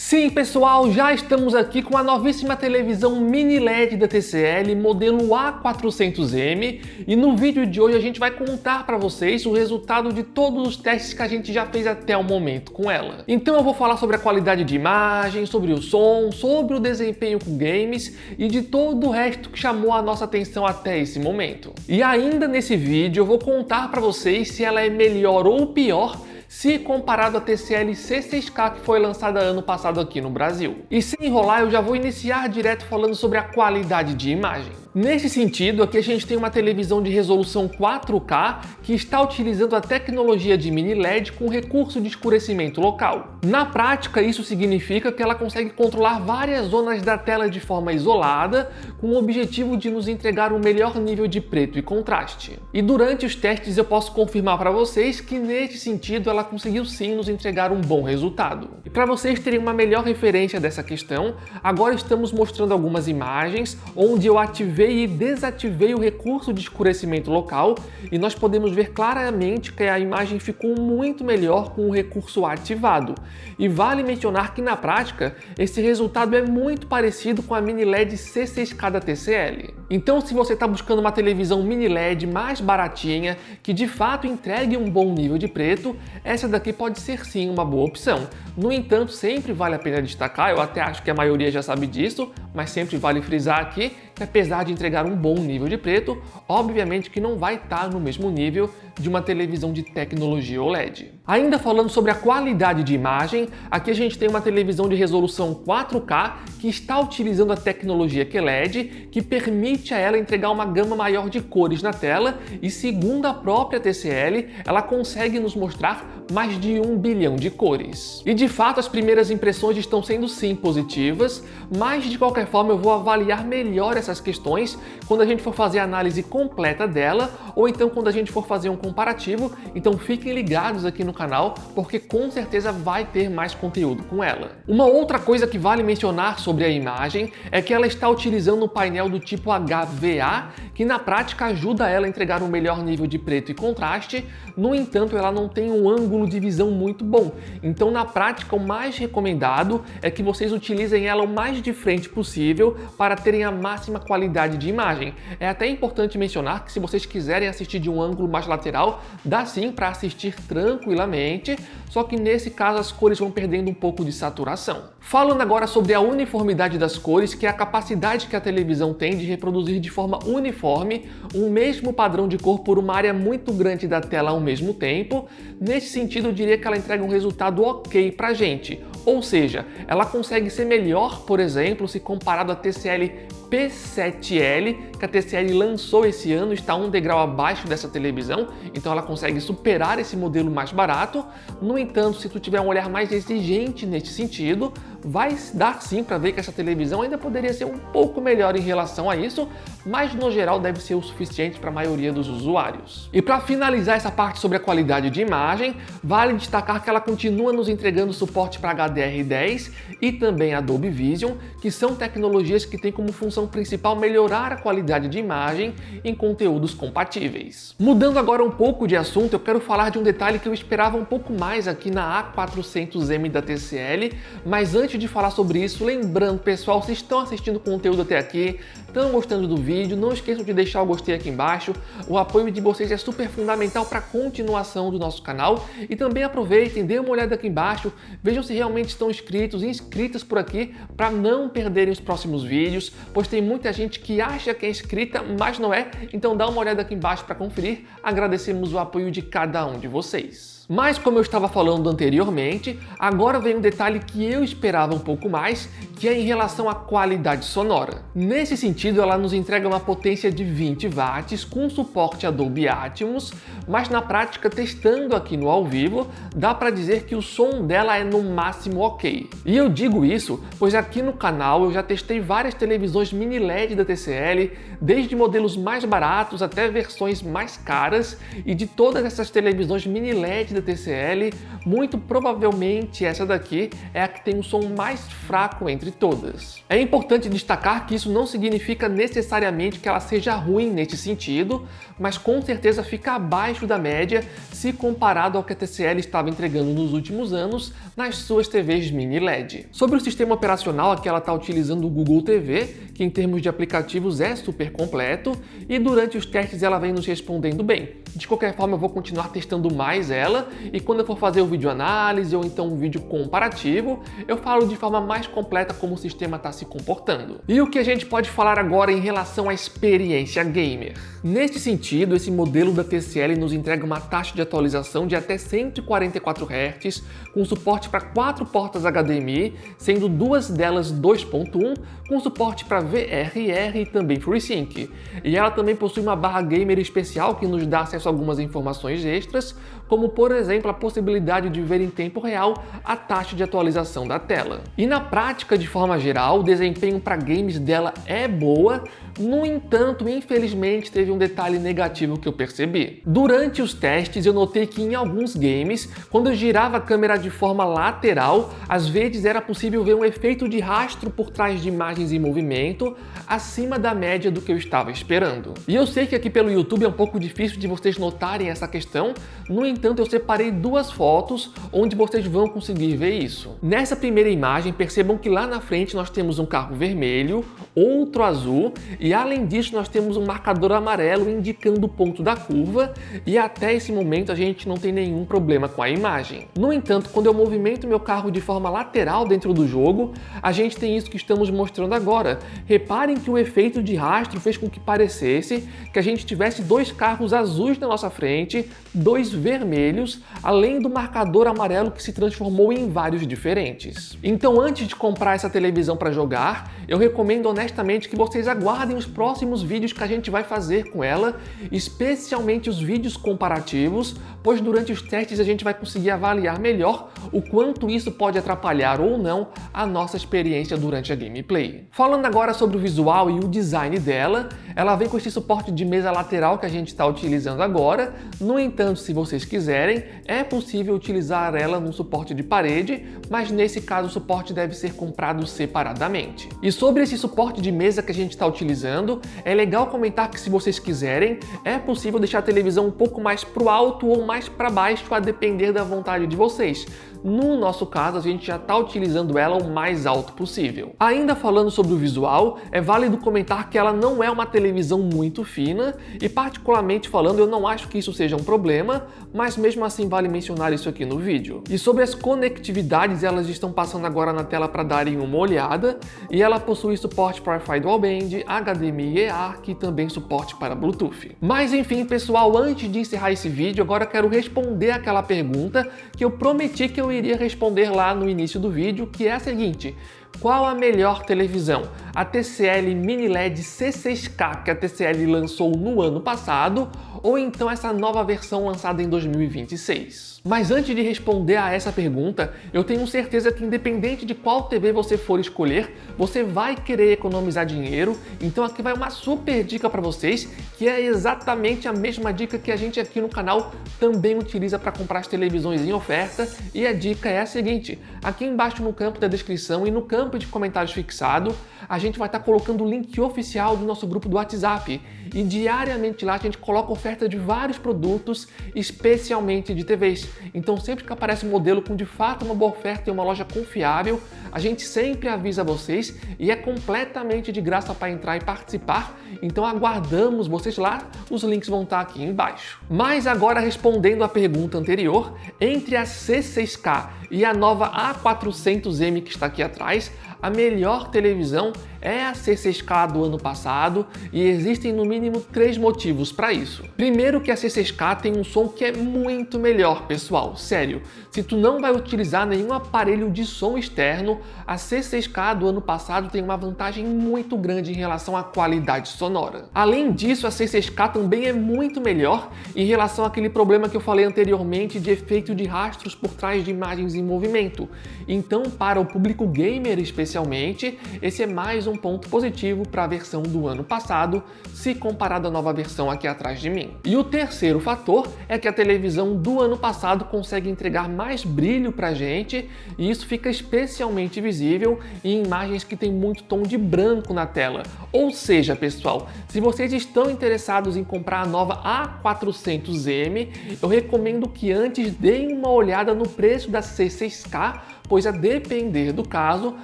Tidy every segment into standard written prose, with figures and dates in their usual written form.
Sim, pessoal, já estamos aqui com a novíssima televisão mini LED da TCL, modelo A400M, e no vídeo de hoje a gente vai contar para vocês o resultado de todos os testes que a gente já fez até o momento com ela. Então eu vou falar sobre a qualidade de imagem, sobre o som, sobre o desempenho com games e de todo o resto que chamou a nossa atenção até esse momento. E ainda nesse vídeo eu vou contar para vocês se ela é melhor ou pior se comparado à TCL C6K que foi lançada ano passado aqui no Brasil. E sem enrolar, eu já vou iniciar direto falando sobre a qualidade de imagem. Nesse sentido, aqui a gente tem uma televisão de resolução 4K que está utilizando a tecnologia de mini LED com recurso de escurecimento local. Na prática, isso significa que ela consegue controlar várias zonas da tela de forma isolada, com o objetivo de nos entregar um melhor nível de preto e contraste. E durante os testes eu posso confirmar para vocês que nesse sentido ela conseguiu sim nos entregar um bom resultado. E para vocês terem uma melhor referência dessa questão, agora estamos mostrando algumas imagens onde eu ativei e desativei o recurso de escurecimento local e nós podemos ver claramente que a imagem ficou muito melhor com o recurso ativado. E vale mencionar que na prática esse resultado é muito parecido com a mini LED C6K da TCL. Então, se você está buscando uma televisão mini LED mais baratinha, que de fato entregue um bom nível de preto, essa daqui pode ser sim uma boa opção. No entanto, sempre vale a pena destacar, eu até acho que a maioria já sabe disso, mas sempre vale frisar aqui que apesar de entregar um bom nível de preto, obviamente que não vai estar no mesmo nível de uma televisão de tecnologia OLED. Ainda falando sobre a qualidade de imagem, aqui a gente tem uma televisão de resolução 4K que está utilizando a tecnologia QLED, que permite a ela entregar uma gama maior de cores na tela e, segundo a própria TCL, ela consegue nos mostrar mais de 1 bilhão de cores. E de fato as primeiras impressões estão sendo sim positivas, mas de qualquer forma eu vou avaliar melhor essas questões quando a gente for fazer a análise completa dela ou então quando a gente for fazer um comparativo. Então fiquem ligados aqui no canal porque com certeza vai ter mais conteúdo com ela. Uma outra coisa que vale mencionar sobre a imagem é que ela está utilizando um painel do tipo HVA que na prática ajuda ela a entregar um melhor nível de preto e contraste. No entanto, ela não tem um ângulo de visão muito bom. Então na prática o mais recomendado é que vocês utilizem ela o mais de frente possível para terem a máxima qualidade de imagem. É até importante mencionar que se vocês quiserem assistir de um ângulo mais lateral, dá sim para assistir tranquilamente, só que nesse caso as cores vão perdendo um pouco de saturação. Falando agora sobre a uniformidade das cores, que é a capacidade que a televisão tem de reproduzir de forma uniforme um mesmo padrão de cor por uma área muito grande da tela ao mesmo tempo, nesse sentido eu diria que ela entrega um resultado ok pra gente, ou seja, ela consegue ser melhor, por exemplo, se comparado à TCL P7L, que a TCL lançou esse ano, está um degrau abaixo dessa televisão, então ela consegue superar esse modelo mais barato. No entanto, se tu tiver um olhar mais exigente nesse sentido, vai dar sim para ver que essa televisão ainda poderia ser um pouco melhor em relação a isso, mas no geral deve ser o suficiente para a maioria dos usuários. E para finalizar essa parte sobre a qualidade de imagem, vale destacar que ela continua nos entregando suporte para HDR10 e também Dolby Vision, que são tecnologias que têm como função principal melhorar a qualidade de imagem em conteúdos compatíveis. Mudando agora um pouco de assunto, eu quero falar de um detalhe que eu esperava um pouco mais aqui na A400M da TCL, mas antes de falar sobre isso, lembrando pessoal, se estão assistindo o conteúdo até aqui, estão gostando do vídeo, não esqueçam de deixar o gostei aqui embaixo, o apoio de vocês é super fundamental para a continuação do nosso canal e também aproveitem, dêem uma olhada aqui embaixo, vejam se realmente estão inscritos e inscritas por aqui para não perderem os próximos vídeos, pois tem muita gente que acha que é inscrita, mas não é, então dá uma olhada aqui embaixo para conferir, agradecemos o apoio de cada um de vocês. Mas como eu estava falando anteriormente, agora vem um detalhe que eu esperava um pouco mais, que é em relação à qualidade sonora. Nesse sentido, ela nos entrega uma potência de 20 watts com suporte a Dolby Atmos, mas na prática, testando aqui no ao vivo, dá para dizer que o som dela é no máximo ok. E eu digo isso, pois aqui no canal eu já testei várias televisões mini LED da TCL, desde modelos mais baratos até versões mais caras, e de todas essas televisões mini LED da TCL, muito provavelmente essa daqui é a que tem o som mais fraco entre todas. É importante destacar que isso não significa necessariamente que ela seja ruim nesse sentido, mas com certeza fica abaixo da média se comparado ao que a TCL estava entregando nos últimos anos nas suas TVs mini LED. Sobre o sistema operacional, aqui ela está utilizando o Google TV, que em termos de aplicativos é super completo, e durante os testes ela vem nos respondendo bem. De qualquer forma, eu vou continuar testando mais ela, e quando eu for fazer o vídeo análise ou então um vídeo comparativo, eu falo de forma mais completa como o sistema está se comportando. E o que a gente pode falar agora em relação à experiência gamer? Neste sentido, esse modelo da TCL nos entrega uma taxa de atualização de até 144 Hz, com suporte para 4 portas HDMI, sendo 2 delas 2.1, com suporte para VRR e também FreeSync. E ela também possui uma barra gamer especial que nos dá acesso a algumas informações extras, como por exemplo a possibilidade de ver em tempo real a taxa de atualização da tela. E na prática, de forma geral, o desempenho para games dela é boa. No entanto, infelizmente, teve um detalhe negativo que eu percebi. Durante os testes, eu notei que em alguns games, quando eu girava a câmera de forma lateral, às vezes era possível ver um efeito de rastro por trás de imagens em movimento, acima da média do que eu estava esperando. E eu sei que aqui pelo YouTube é um pouco difícil de vocês notarem essa questão, no entanto, eu separei 2 fotos onde vocês vão conseguir ver isso. Nessa primeira imagem, percebam que lá na frente nós temos um carro vermelho, outro azul, e além disso nós temos um marcador amarelo indicando o ponto da curva, e até esse momento a gente não tem nenhum problema com a imagem. No entanto, quando eu movimento meu carro de forma lateral dentro do jogo, a gente tem isso que estamos mostrando agora. Reparem que o efeito de rastro fez com que parecesse que a gente tivesse 2 carros azuis na nossa frente, 2 vermelhos, além do marcador amarelo que se transformou em vários diferentes. Então, antes de comprar essa televisão para jogar, eu recomendo honestamente que vocês aguardem os próximos vídeos que a gente vai fazer com ela, especialmente os vídeos comparativos, pois durante os testes a gente vai conseguir avaliar melhor o quanto isso pode atrapalhar ou não a nossa experiência durante a gameplay. Falando agora sobre o visual e o design dela, ela vem com esse suporte de mesa lateral que a gente está utilizando agora. No entanto, se vocês quiserem, é possível utilizar ela no suporte de parede, mas nesse caso o suporte deve ser comprado separadamente. E sobre esse suporte de mesa que a gente está utilizando, é legal comentar que se vocês quiserem, é possível deixar a televisão um pouco mais para o alto ou mais para baixo, a depender da vontade de vocês. No nosso caso, a gente já está utilizando ela o mais alto possível. Ainda falando sobre o visual, é válido comentar que ela não é uma televisão muito fina e, particularmente falando, eu não acho que isso seja um problema, mas mesmo assim vale mencionar isso aqui no vídeo. E sobre as conectividades, elas estão passando agora na tela para darem uma olhada, e ela possui suporte para Wi-Fi Dual Band, HDMI e ARC e também suporte para Bluetooth. Mas enfim, pessoal, antes de encerrar esse vídeo, agora eu quero responder aquela pergunta que eu prometi que eu iria responder lá no início do vídeo, que é a seguinte: qual a melhor televisão? A TCL Mini LED C6K que a TCL lançou no ano passado, ou então essa nova versão lançada em 2026? Mas antes de responder a essa pergunta, eu tenho certeza que independente de qual TV você for escolher, você vai querer economizar dinheiro. Então aqui vai uma super dica para vocês, que é exatamente a mesma dica que a gente aqui no canal também utiliza para comprar as televisões em oferta. E a dica é a seguinte: aqui embaixo no campo da descrição e no campo de comentários fixado, a gente vai estar colocando o link oficial do nosso grupo do WhatsApp. E diariamente lá a gente coloca oferta de vários produtos, especialmente de TVs. Então sempre que aparece um modelo com de fato uma boa oferta em uma loja confiável, a gente sempre avisa vocês, e é completamente de graça para entrar e participar. Então aguardamos vocês lá, os links vão estar aqui embaixo. Mas agora, respondendo à pergunta anterior, entre a C6K e a nova A400M que está aqui atrás, a melhor televisão é a C6K do ano passado, e existem no mínimo 3 motivos para isso. Primeiro, que a C6K tem um som que é muito melhor, pessoal, sério. Se tu não vai utilizar nenhum aparelho de som externo, a C6K do ano passado tem uma vantagem muito grande em relação à qualidade sonora. Além disso, a C6K também é muito melhor em relação àquele problema que eu falei anteriormente de efeito de rastros por trás de imagens desenvolvimento. Então, para o público gamer especialmente, esse é mais um ponto positivo para a versão do ano passado, se comparado à nova versão aqui atrás de mim. E o terceiro fator é que a televisão do ano passado consegue entregar mais brilho para a gente, e isso fica especialmente visível em imagens que tem muito tom de branco na tela. Ou seja, pessoal, se vocês estão interessados em comprar a nova A400M, eu recomendo que antes deem uma olhada no preço da C6K, pois a depender do caso,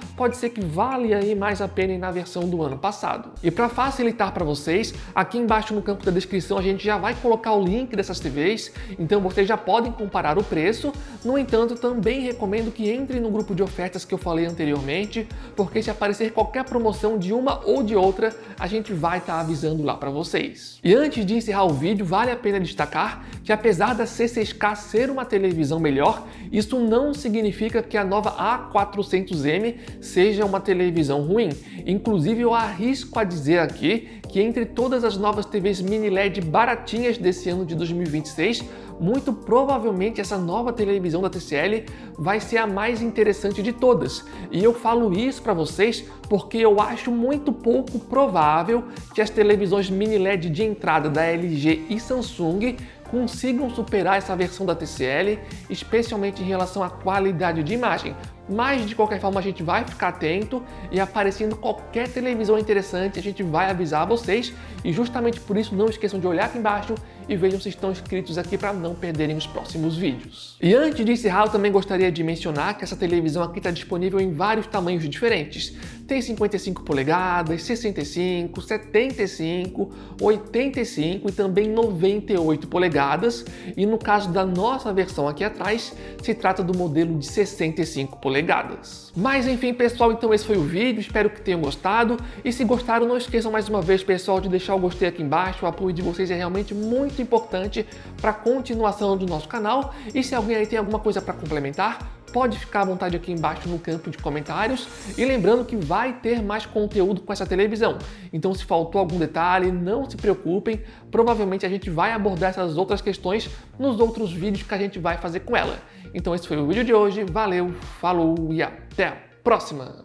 pode ser que vale aí mais a pena ir na versão do ano passado. E para facilitar para vocês, aqui embaixo no campo da descrição a gente já vai colocar o link dessas TVs, então vocês já podem comparar o preço. No entanto, também recomendo que entrem no grupo de ofertas que eu falei anteriormente, porque se aparecer qualquer promoção de uma ou de outra, a gente vai estar avisando lá para vocês. E antes de encerrar o vídeo, vale a pena destacar que apesar da C6K ser uma televisão melhor, isso não significa que a nova A400M seja uma televisão ruim. Inclusive, eu arrisco a dizer aqui que entre todas as novas TVs mini LED baratinhas desse ano de 2026, muito provavelmente essa nova televisão da TCL vai ser a mais interessante de todas. E eu falo isso para vocês porque eu acho muito pouco provável que as televisões mini LED de entrada da LG e Samsung consigam superar essa versão da TCL, especialmente em relação à qualidade de imagem. Mas de qualquer forma a gente vai ficar atento e aparecendo qualquer televisão interessante a gente vai avisar vocês, e justamente por isso não esqueçam de olhar aqui embaixo e vejam se estão inscritos aqui para não perderem os próximos vídeos. E antes de encerrar, eu também gostaria de mencionar que essa televisão aqui está disponível em vários tamanhos diferentes. Tem 55 polegadas, 65, 75, 85 e também 98 polegadas, e no caso da nossa versão aqui atrás, se trata do modelo de 65 polegadas. Mas enfim, pessoal, então esse foi o vídeo, espero que tenham gostado, e se gostaram, não esqueçam mais uma vez, pessoal, de deixar o gostei aqui embaixo. O apoio de vocês é realmente muito importante para a continuação do nosso canal, e se alguém aí tem alguma coisa para complementar, pode ficar à vontade aqui embaixo no campo de comentários. E lembrando que vai ter mais conteúdo com essa televisão, então se faltou algum detalhe, não se preocupem, provavelmente a gente vai abordar essas outras questões nos outros vídeos que a gente vai fazer com ela. Então esse foi o vídeo de hoje, valeu, falou e até a próxima!